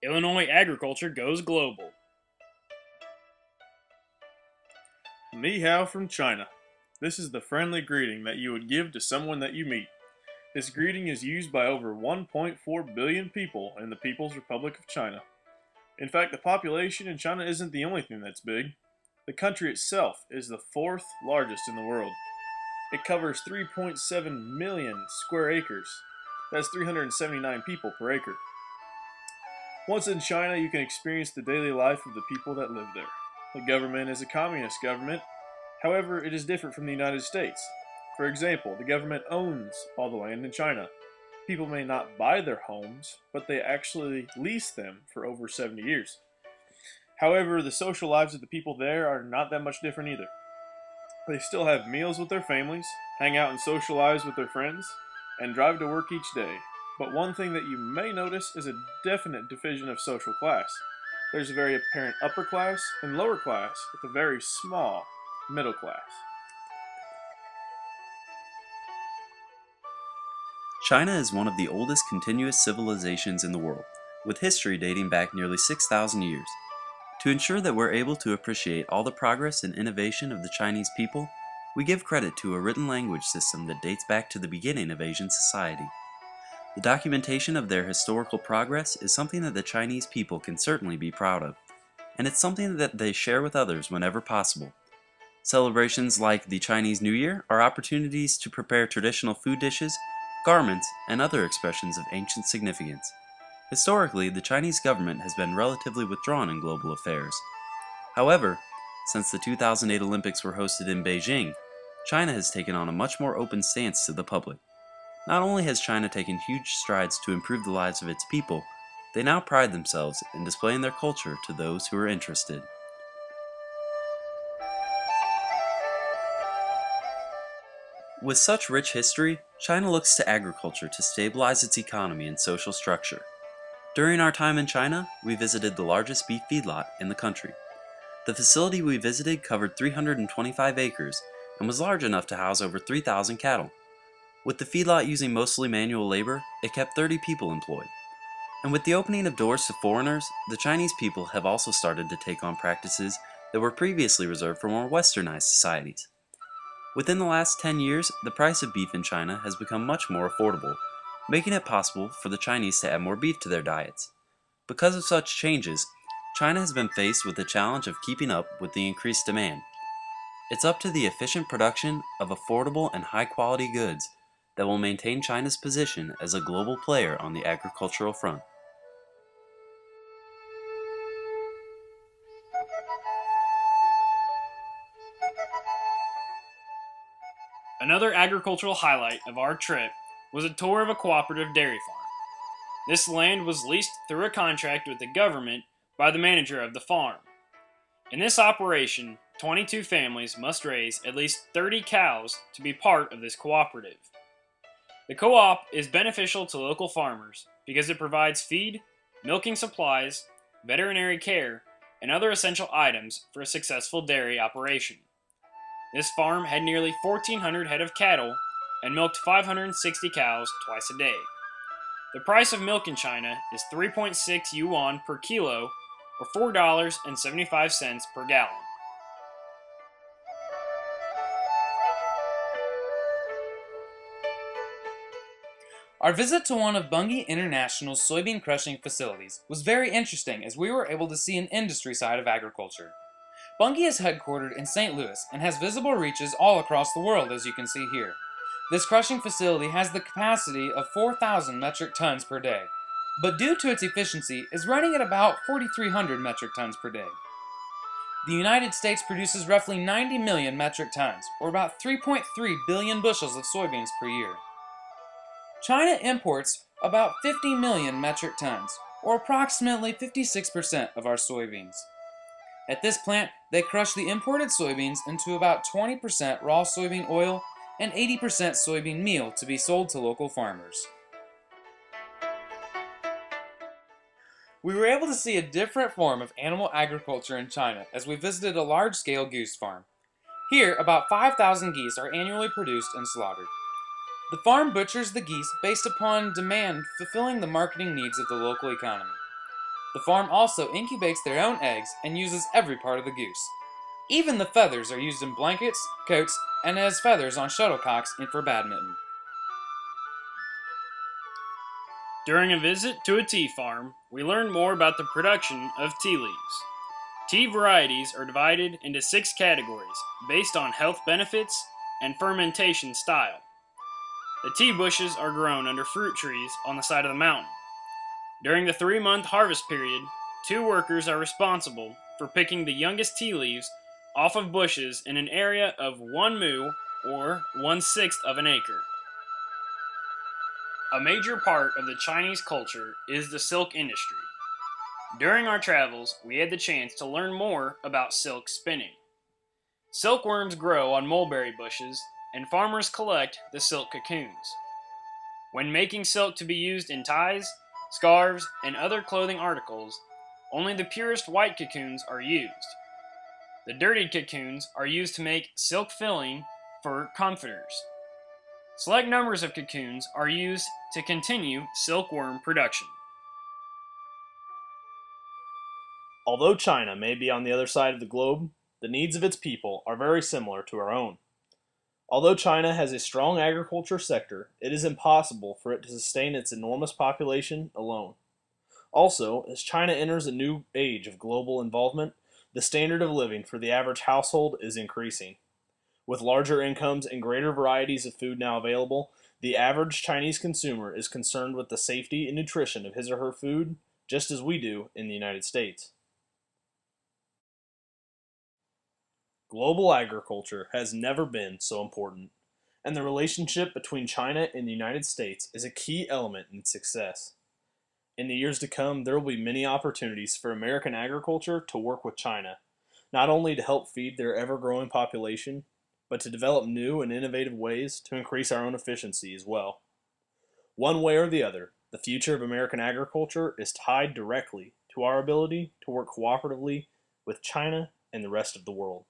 Illinois agriculture goes global. Ni hao from China. This is the friendly greeting that you would give to someone that you meet. This greeting is used by over 1.4 billion people in the People's Republic of China. In fact, the population in China isn't the only thing that's big. The country itself is the fourth largest in the world. It covers 3.7 million square acres. That's 379 people per acre. Once in China, you can experience the daily life of the people that live there. The government is a communist government. However, it is different from the United States. For example, the government owns all the land in China. People may not buy their homes, but they actually lease them for over 70 years. However, the social lives of the people there are not that much different either. They still have meals with their families, hang out and socialize with their friends, and drive to work each day. But one thing that you may notice is a definite division of social class. There's a very apparent upper class and lower class, with a very small middle class. China is one of the oldest continuous civilizations in the world, with history dating back nearly 6,000 years. To ensure that we're able to appreciate all the progress and innovation of the Chinese people, we give credit to a written language system that dates back to the beginning of Asian society. The documentation of their historical progress is something that the Chinese people can certainly be proud of, and it's something that they share with others whenever possible. Celebrations like the Chinese New Year are opportunities to prepare traditional food dishes, garments, and other expressions of ancient significance. Historically, the Chinese government has been relatively withdrawn in global affairs. However, since the 2008 Olympics were hosted in Beijing, China has taken on a much more open stance to the public. Not only has China taken huge strides to improve the lives of its people, they now pride themselves in displaying their culture to those who are interested. With such rich history, China looks to agriculture to stabilize its economy and social structure. During our time in China, we visited the largest beef feedlot in the country. The facility we visited covered 325 acres and was large enough to house over 3,000 cattle. With the feedlot using mostly manual labor, it kept 30 people employed. And with the opening of doors to foreigners, the Chinese people have also started to take on practices that were previously reserved for more westernized societies. Within the last 10 years, the price of beef in China has become much more affordable, making it possible for the Chinese to add more beef to their diets. Because of such changes, China has been faced with the challenge of keeping up with the increased demand. It's up to the efficient production of affordable and high-quality goods that will maintain China's position as a global player on the agricultural front. Another agricultural highlight of our trip was a tour of a cooperative dairy farm. This land was leased through a contract with the government by the manager of the farm. In this operation, 22 families must raise at least 30 cows to be part of this cooperative. The co-op is beneficial to local farmers because it provides feed, milking supplies, veterinary care, and other essential items for a successful dairy operation. This farm had nearly 1,400 head of cattle and milked 560 cows twice a day. The price of milk in China is 3.6 yuan per kilo, or $4.75 per gallon. Our visit to one of Bunge International's soybean crushing facilities was very interesting as we were able to see an industry side of agriculture. Bunge is headquartered in St. Louis and has visible reaches all across the world, as you can see here. This crushing facility has the capacity of 4,000 metric tons per day, but due to its efficiency is running at about 4,300 metric tons per day. The United States produces roughly 90 million metric tons, or about 3.3 billion bushels of soybeans per year. China imports about 50 million metric tons, or approximately 56% of our soybeans. At this plant, they crush the imported soybeans into about 20% raw soybean oil and 80% soybean meal to be sold to local farmers. We were able to see a different form of animal agriculture in China as we visited a large-scale goose farm. Here, about 5,000 geese are annually produced and slaughtered. The farm butchers the geese based upon demand, fulfilling the marketing needs of the local economy. The farm also incubates their own eggs and uses every part of the goose. Even the feathers are used in blankets, coats, and as feathers on shuttlecocks and for badminton. During a visit to a tea farm, we learned more about the production of tea leaves. Tea varieties are divided into 6 categories based on health benefits and fermentation style. The tea bushes are grown under fruit trees on the side of the mountain. During the 3-month harvest period, 2 workers are responsible for picking the youngest tea leaves off of bushes in an area of 1 mu or 1/6 of an acre. A major part of the Chinese culture is the silk industry. During our travels, we had the chance to learn more about silk spinning. Silkworms grow on mulberry bushes, and farmers collect the silk cocoons. When making silk to be used in ties, scarves, and other clothing articles, only the purest white cocoons are used. The dirtied cocoons are used to make silk filling for comforters. Select numbers of cocoons are used to continue silkworm production. Although China may be on the other side of the globe, the needs of its people are very similar to our own. Although China has a strong agriculture sector, it is impossible for it to sustain its enormous population alone. Also, as China enters a new age of global involvement, the standard of living for the average household is increasing. With larger incomes and greater varieties of food now available, the average Chinese consumer is concerned with the safety and nutrition of his or her food, just as we do in the United States. Global agriculture has never been so important, and the relationship between China and the United States is a key element in its success. In the years to come, there will be many opportunities for American agriculture to work with China, not only to help feed their ever-growing population, but to develop new and innovative ways to increase our own efficiency as well. One way or the other, the future of American agriculture is tied directly to our ability to work cooperatively with China and the rest of the world.